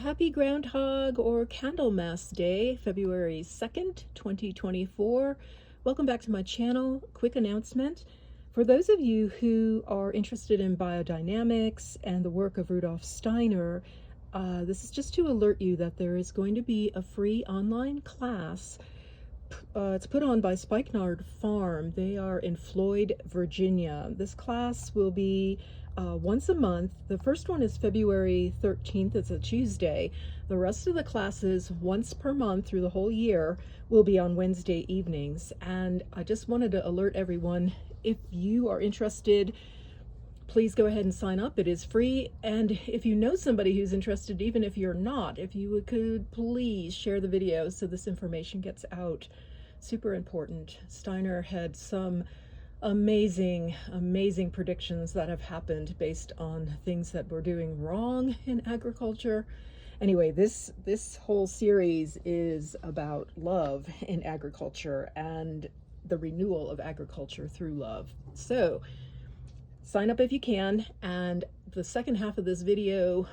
Happy Groundhog or Candlemas Day, February 2nd, 2024. Welcome back to my channel. Quick announcement. For those of you who are interested in biodynamics and the work of Rudolf Steiner, this is just to alert you that there is going to be a free online class. It's put on by Spikenard Farm. They are in Floyd, Virginia. This class will be once a month. The first one is February 13th. It's a Tuesday. The rest of the classes, once per month through the whole year, will be on Wednesday evenings. And I just wanted to alert everyone, if you are interested, please go ahead and sign up. It is free. And if you know somebody who's interested, even if you're not, if you could please share the video so this information gets out. Super important. Steiner had some amazing predictions that have happened based on things that we're doing wrong in agriculture. Anyway, this whole series is about love in agriculture and the renewal of agriculture through love. So sign up if you can. And the second half of this video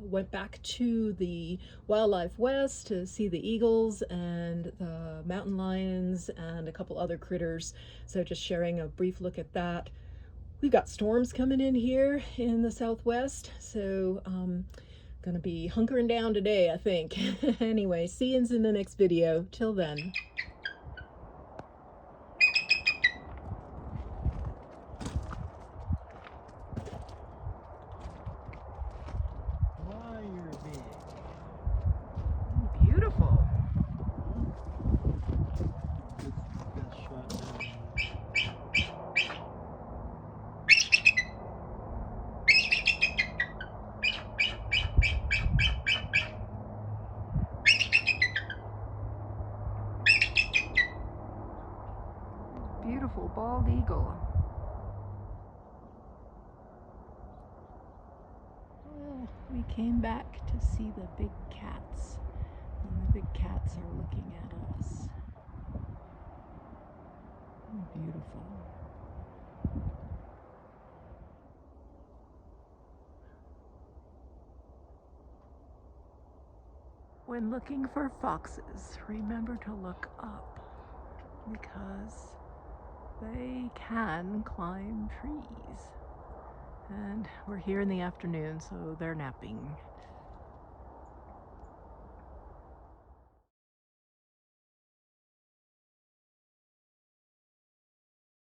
went back to the Wildlife West to see the eagles and the mountain lions and a couple other critters. So just sharing a brief look at that. We've got storms coming in here in the Southwest, so gonna be hunkering down today, I think. Anyway, see you in the next video. Till then. Beautiful. Beautiful bald eagle. We came back to see the big cats, and the big cats are looking at us. Beautiful. When looking for foxes, remember to look up, because they can climb trees. And we're here in the afternoon, so they're napping.